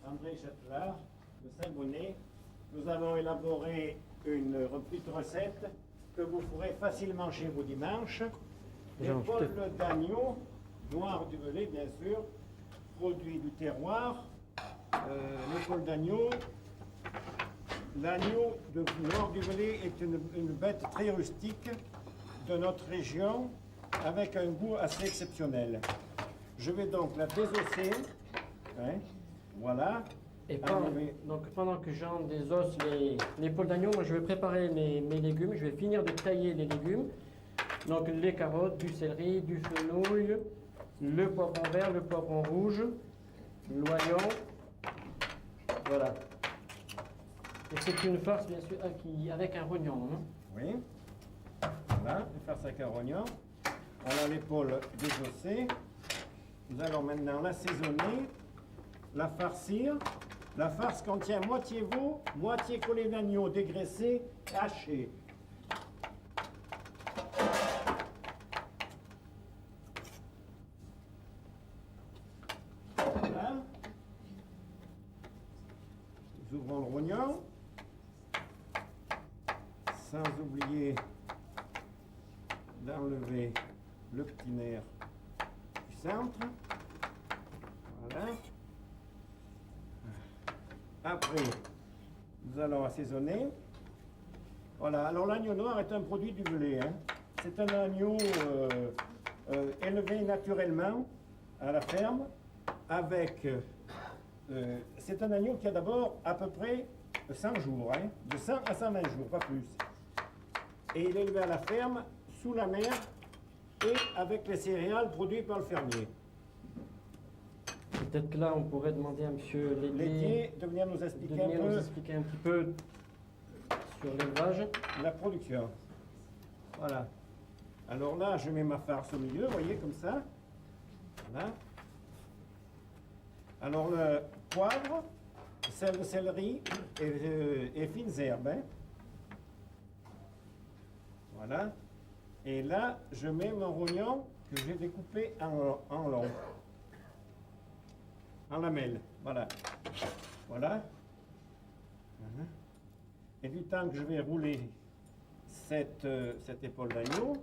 André Châtelard de Saint-Bonnet, nous allons élaborer une petite recette que vous ferez facilement chez vous dimanche. L'épaule d'agneau, noir du velay bien sûr, produit du terroir. L'épaule d'agneau, l'agneau de nord du velay est une bête très rustique de notre région avec un goût assez exceptionnel. Je vais donc la désosser. Hein, voilà. Et pendant que j'en désosse l'épaule d'agneau, moi je vais préparer mes légumes. Je vais finir de tailler les légumes. Donc les carottes, du céleri, du fenouil, le poivron vert, le poivron rouge, l'oignon. Voilà. Et c'est une farce bien sûr avec un rognon. Hein. Oui. Voilà, une farce avec un rognon. On a l'épaule désossée. Nous allons maintenant l'assaisonner, la farcir. La farce contient moitié veau, moitié collet d'agneau dégraissé, haché. Voilà. Nous ouvrons le rognon, sans oublier d'enlever le petit nerf du centre. Voilà. Après, nous allons assaisonner. Voilà, alors l'agneau noir est un produit du velay. Hein. C'est un agneau élevé naturellement à la ferme avec... c'est un agneau qui a d'abord à peu près 100 jours, hein, de 100 à 120 jours, pas plus. Et il est élevé à la ferme, sous la mer et avec les céréales produites par le fermier. Peut-être que là, on pourrait demander à M. Laitier de venir nous expliquer un petit peu sur l'élevage. La production. Voilà. Alors là, je mets ma farce au milieu, vous voyez, comme ça. Voilà. Alors le poivre, sel de céleri et fines herbes. Hein. Voilà. Et là, je mets mon rognon que j'ai découpé en long. En lamelles, voilà. Voilà. Et du temps que je vais rouler cette épaule d'agneau,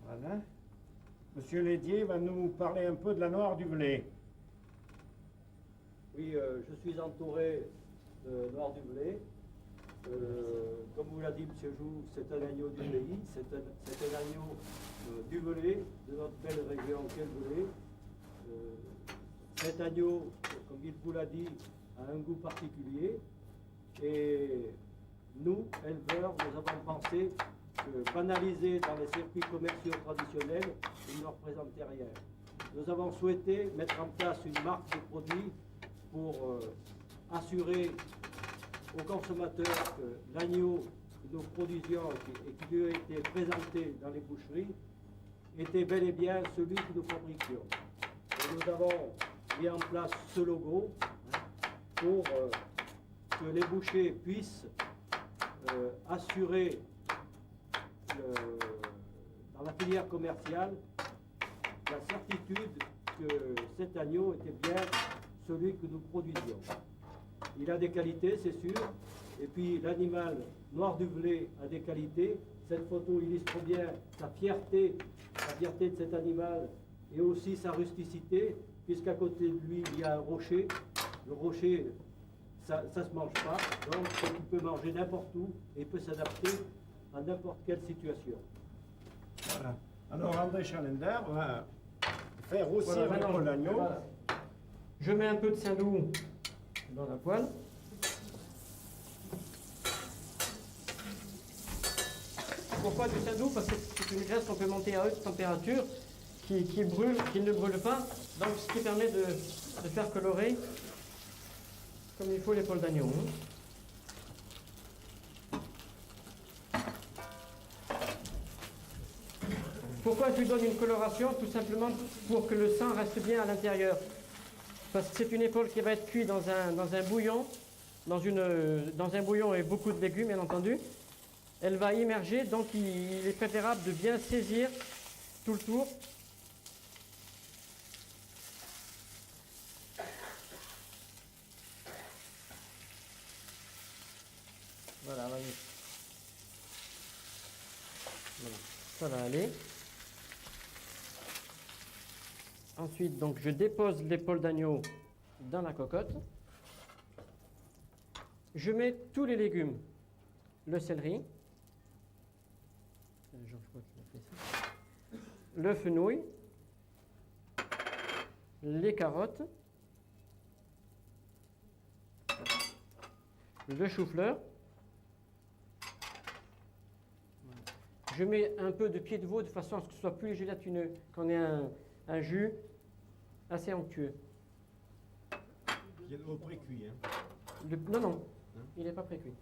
voilà, Monsieur Lédier va nous parler un peu de la noire du velay. Oui, je suis entouré de noir du velay. Comme vous l'a dit M. Joux, c'est un agneau du pays, c'est un agneau du velay, de notre belle région qu'est le velay. Cet agneau, comme il vous l'a dit, a un goût particulier et nous, éleveurs, nous avons pensé que banaliser dans les circuits commerciaux traditionnels, il ne représentait rien. Nous avons souhaité mettre en place une marque de produit pour assurer aux consommateurs que l'agneau que nous produisions et qui lui a été présenté dans les boucheries était bel et bien celui que nous fabriquions. Et nous avons mis en place ce logo pour que les bouchers puissent assurer dans la filière commerciale la certitude que cet agneau était bien celui que nous produisions. Il a des qualités, c'est sûr, et puis l'animal noir du velay a des qualités. Cette photo illustre bien la fierté de cet animal et aussi sa rusticité, puisqu'à côté de lui, il y a un rocher. Le rocher, ça ne se mange pas, donc il peut manger n'importe où et il peut s'adapter à n'importe quelle situation. Voilà. Alors André Chalender va faire rôtir voilà, l'agneau. Voilà. Je mets un peu de Saint-Loup dans la poêle. Pourquoi du Saint-Loup? Parce que c'est une graisse qu'on peut monter à haute température, qui brûle, qui ne brûle pas, donc ce qui permet de faire colorer comme il faut l'épaule d'agneau. Pourquoi je lui donne une coloration? Tout simplement pour que le sang reste bien à l'intérieur. Parce que c'est une épaule qui va être cuite dans un bouillon, dans un bouillon avec beaucoup de légumes, bien entendu. Elle va immerger, donc il est préférable de bien saisir tout le tour. Voilà, vas-y. Voilà, ça va aller. Ensuite, donc, je dépose l'épaule d'agneau dans la cocotte. Je mets tous les légumes. Le céleri. Je crois qu'il a fait ça. Le fenouil. Les carottes. Le chou-fleur. Je mets un peu de pied de veau de façon à ce que ce soit plus gélatineux, qu'on ait un jus assez onctueux. Il est au pré-cuit. Hein. Non, non, il n'est pas pré-cuit.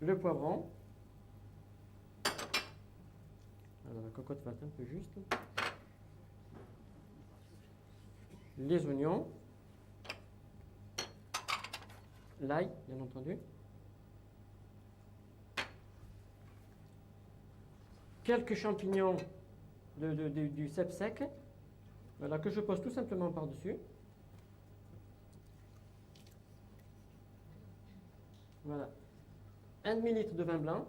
Le poivron. Alors la cocotte va être un peu juste. Les oignons. L'ail, bien entendu. Quelques champignons du cèpe sec, voilà, que je pose tout simplement par-dessus. Voilà. 1 demi-litre de vin blanc.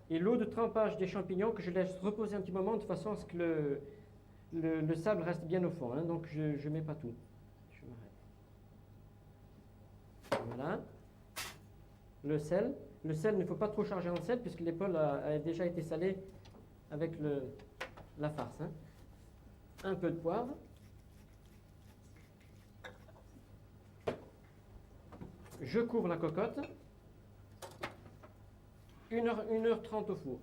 Et l'eau de trempage des champignons que je laisse reposer un petit moment de façon à ce que le sable reste bien au fond. Hein, donc je ne mets pas tout. Je m'arrête. Voilà. Le sel. Le sel, il ne faut pas trop charger en sel puisque l'épaule a déjà été salée avec la farce. Hein. Un peu de poivre. Je couvre la cocotte. 1h30 au four.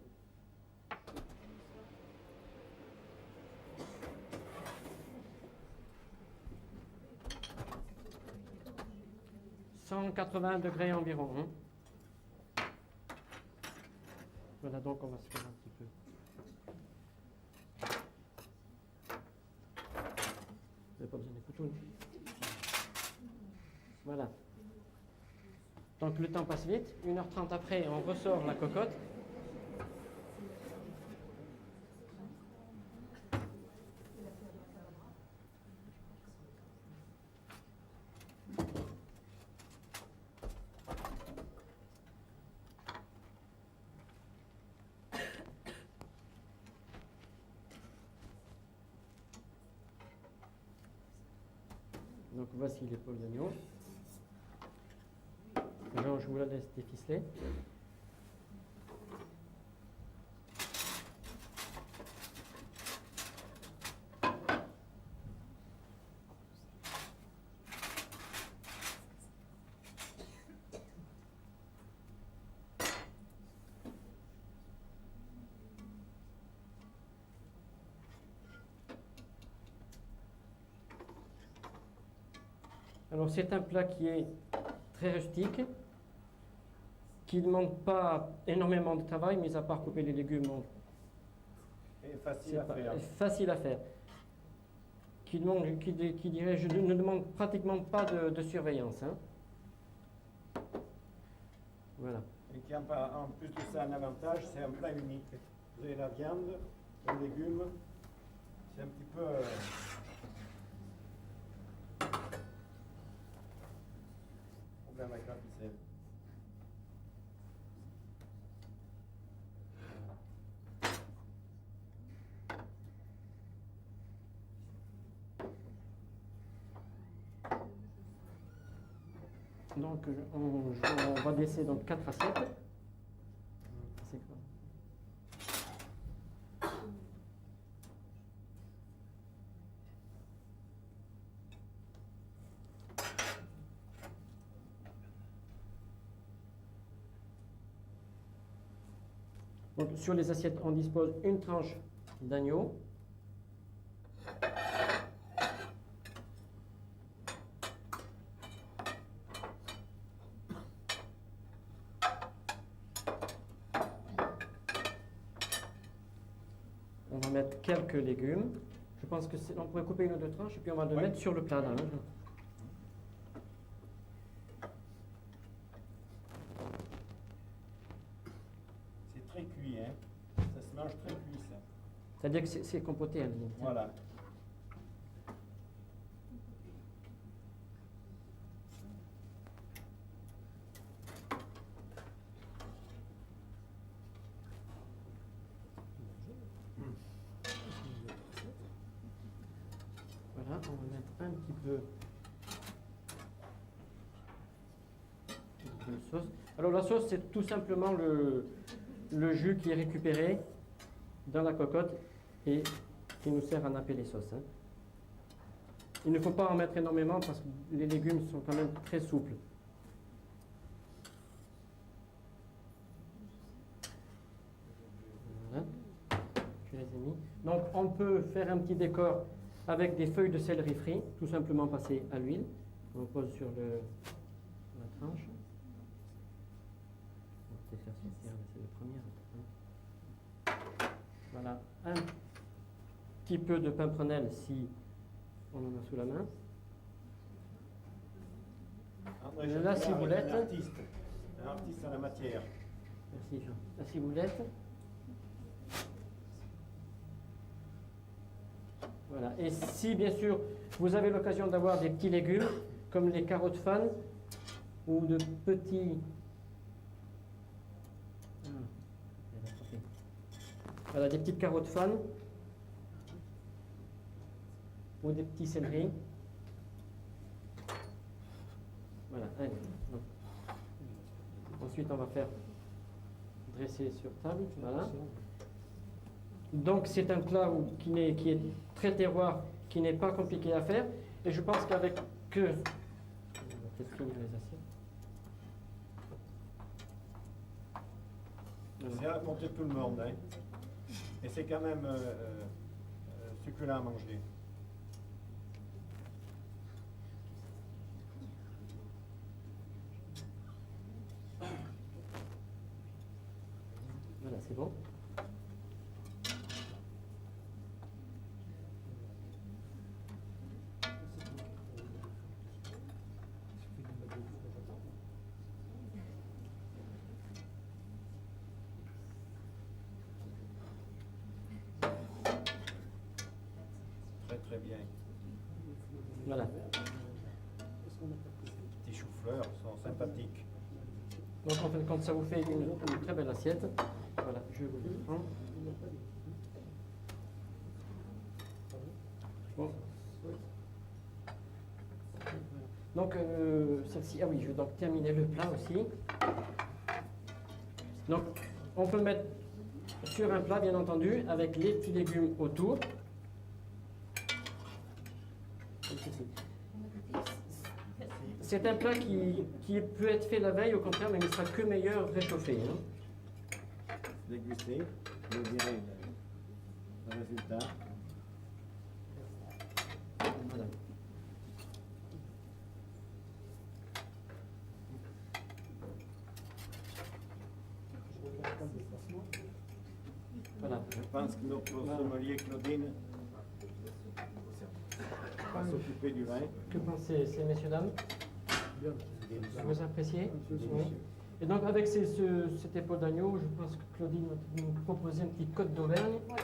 « 180 degrés environ. Hein. Voilà, donc on va se faire un petit peu. Vous n'avez pas besoin des couteaux. Voilà. Donc le temps passe vite. 1h30 après, on ressort la cocotte. Donc voici l'épaule d'agneau. Je vous la laisse déficeler. Alors c'est un plat qui est très rustique, qui ne demande pas énormément de travail, mis à part couper les légumes. Et facile à faire. Facile à faire. Qui dirait, je ne demande pratiquement pas de surveillance. Hein. Voilà. Et qui a en plus de ça un avantage, c'est un plat unique. Vous avez la viande, les légumes, c'est un petit peu... problème avec la ficelle. Donc on va laisser donc 4 assiettes. C'est quoi? Donc, sur les assiettes, on dispose une tranche d'agneau. On va mettre quelques légumes. Je pense que on pourrait couper une ou deux tranches et puis on va le mettre sur le plat. Là, hein. C'est très cuit, hein. Ça se mange très cuit, ça. C'est-à-dire que c'est compoté à la limite. Voilà. Voilà, on va mettre un petit peu de sauce. Alors la sauce, c'est tout simplement le jus qui est récupéré dans la cocotte et qui nous sert à napper les sauces, hein. Il ne faut pas en mettre énormément parce que les légumes sont quand même très souples. Voilà, je les ai mis. Donc on peut faire un petit décor avec des feuilles de céleri frit, tout simplement passer à l'huile. On pose sur la tranche. On va peut-être faire sortir, c'est le premier. Voilà, un petit peu de pimprenelle si on en a sous la main. André La Chapelain, ciboulette. un artiste en la matière. Merci Jean. La ciboulette. Voilà. Et si bien sûr vous avez l'occasion d'avoir des petits légumes comme les carottes fan ou de petits. Voilà, des petites carottes fan ou des petits céleris. Voilà. Allez. Ensuite, on va faire dresser sur table. Voilà. Donc, c'est un plat qui est très terroir, qui n'est pas compliqué à faire. Et je pense qu'avec que... On va peut-être finir les assiettes. Voilà. C'est à la portée de tout le monde, hein. Et c'est quand même succulent à manger. Voilà, c'est bon. Très très bien. Voilà. Les petits choux-fleurs sont sympathiques. Donc, en fin de compte, ça vous fait une très belle assiette. Voilà, je vous le prends. Bon. Donc, celle-ci, ah oui, je vais donc terminer le plat aussi. Donc, on peut mettre sur un plat, bien entendu, avec les petits légumes autour. Comme ceci. C'est un plat qui peut être fait la veille, au contraire, mais il ne sera que meilleur réchauffé, hein. Déguster, vous direz le résultat. Voilà. Voilà. Je pense que notre sommelier Claudine va s'occuper du vin. Que pensez ces messieurs, dames? Vous appréciez? Oui. Et donc, avec cette épaule d'agneau, je pense que Claudine va nous proposer une petite côte d'Auvergne. Voilà.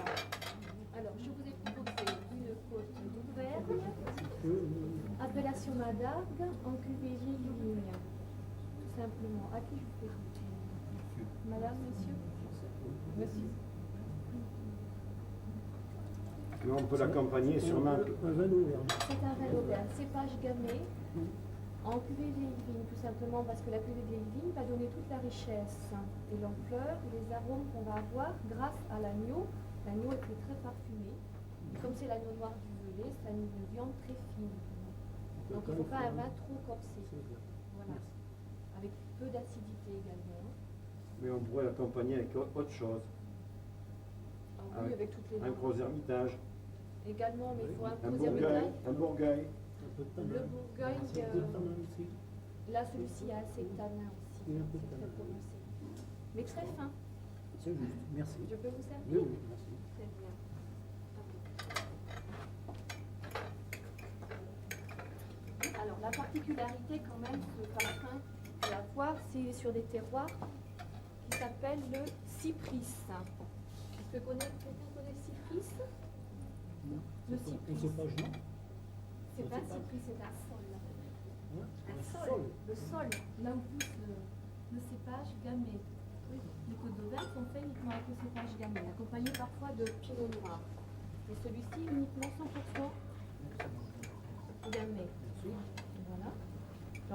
Alors, je vous ai proposé une côte d'Auvergne, appellation Madargue, en cuvée vieille ligne. Tout simplement. À qui je fais goûter? Madame, monsieur? Monsieur. Mais on peut l'accompagner sûrement. C'est un vin d'Auvergne, cépage gamay, en cuvée vieille vigne, tout simplement parce que la cuvée vieille vigne va donner toute la richesse et l'ampleur et les arômes qu'on va avoir grâce à l'agneau. L'agneau est très parfumé. Comme c'est l'agneau noir du velay, c'est une viande très fine. Donc il ne faut pas un vin trop corsé. Voilà. Avec peu d'acidité également. Mais on pourrait l'accompagner avec autre chose. Ah oui, avec toutes les Un viandes. gros ermitage, Également, mais il faut un un gros bourgueil, ermitage. un bourgueil. Le bourgueil, là celui-ci a assez de tanin aussi. C'est très prononcé. Mais très fin. C'est juste, merci. Je peux vous servir? Oui, oui, merci. Très bien. Alors, la particularité quand même, ce parfum de la poire, c'est sur des terroirs qui s'appellent le cypris. Est-ce que quelqu'un connaît le cypris? Non, Le c'est pas- cypris. c'est pas jaune. C'est pas un cypris, c'est un sol. Hein? Un sol. Le sol, là où pousse le cépage gamay. Les côtes d'Auvergne sont faites uniquement avec le cépage gamay, accompagné parfois de pinot noir. Et celui-ci uniquement 100%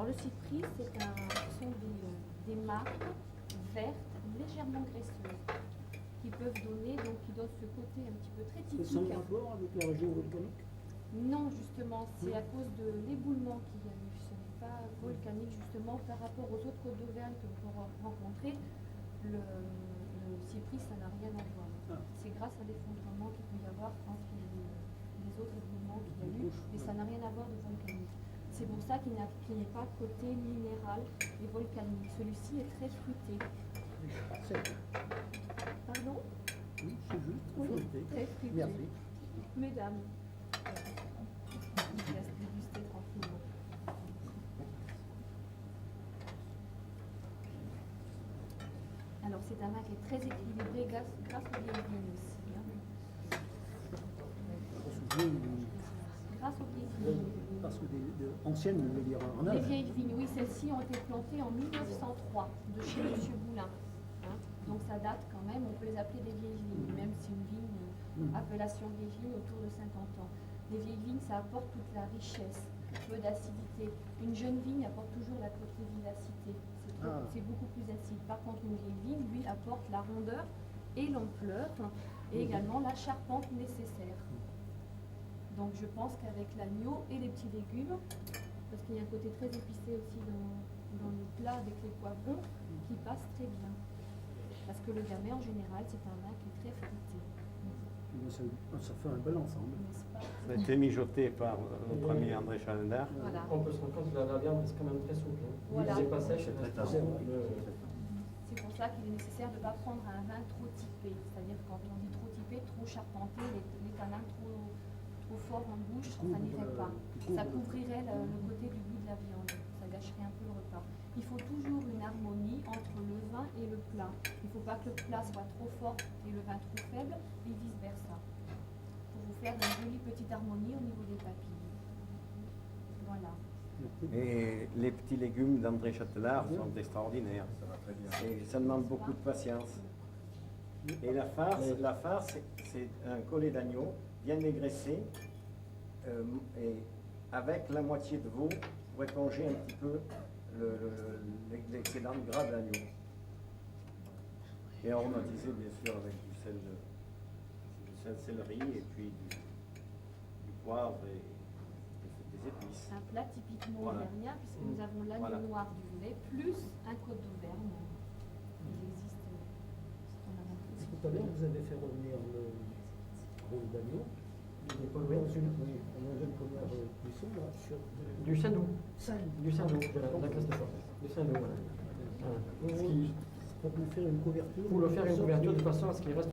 Alors le cyprès, ce sont des marques vertes légèrement graisseuses qui peuvent donner, donc qui donnent ce côté un petit peu très C'est sans typique. rapport avec la région volcanique? Non, justement, c'est à cause de l'éboulement qu'il y a eu. Ce n'est pas volcanique, justement, par rapport aux autres côtes d'Auvergne que vous rencontrez. Le cyprès, ça n'a rien à voir. Ah. C'est grâce à l'effondrement qu'il peut y avoir entre les autres éboulements qu'il y a eu, mais ça n'a rien à voir de volcanique. C'est pour ça qu'il n'est pas côté minéral et volcanique. Celui-ci est très fruité. C'est Pardon? oui, c'est juste. Oui, fruité. très fruité. Merci. Mesdames, je vous laisse déguster tranquillement. Alors c'est un vin qui est très équilibré grâce aux vieilles vignes aussi. Hein. Grâce aux vieilles vignes. Parce que anciennes, je veux dire, en Les âge. vieilles vignes, oui, celles-ci ont été plantées en 1903 de chez M. Boulin. Hein. Donc ça date quand même, on peut les appeler des vieilles vignes, même si une vigne, appellation vieille vigne autour de 50 ans. Les vieilles vignes, ça apporte toute la richesse, peu d'acidité. Une jeune vigne apporte toujours la côté vivacité. C'est beaucoup plus acide. Par contre, une vieille vigne, lui, apporte la rondeur et l'ampleur et également la charpente nécessaire. Donc je pense qu'avec l'agneau et les petits légumes, parce qu'il y a un côté très épicé aussi dans les plats avec les poivrons, qui passe très bien. Parce que le gamay, en général, c'est un vin qui est très fruité. Ça fait un bel ensemble. N'est-ce pas? Ça a été mijoté par notre ami André Chalendar. Voilà. On peut se rendre compte que la viande reste quand même très souple. Hein. Voilà. C'est pas sèche, C'est très c'est tendre. C'est pour ça qu'il est nécessaire de ne pas prendre un vin trop typé. C'est-à-dire quand on dit trop typé, trop charpenté, les tanins trop forts en bouche, ça n'irait pas. Ça couvrirait le côté du goût de la viande. Ça gâcherait un peu le repas. Il faut toujours une harmonie entre le vin et le plat. Il ne faut pas que le plat soit trop fort et le vin trop faible, et vice-versa. Pour vous faire une jolie petite harmonie au niveau des papilles. Voilà. Et les petits légumes d'André Châtelard sont extraordinaires. Et ça demande beaucoup de patience. Et la farce, c'est un collet d'agneau bien dégraissé et avec la moitié de veau pour éponger un petit peu l'excédent de gras de l'agneau. Et aromatisé bien sûr avec du sel céleri et puis du poivre et des épices. Un plat typiquement Voilà. auvergnat, puisque nous avons l'agneau Voilà. noir du lait, plus un côte d'Auvergne. Il existe. On a montré Tout à l'heure, vous avez fait revenir le rôle d'agneau. Des Dans polvets. une première cuisson, là, sur Du Saint-Doux. Saint. Du Saint-Doux, de la classe de force. Du Saint-Doux, voilà. Voilà. Ce qui- Pour nous faire une couverture. Pour le faire une couverture de façon à ce qu'il reste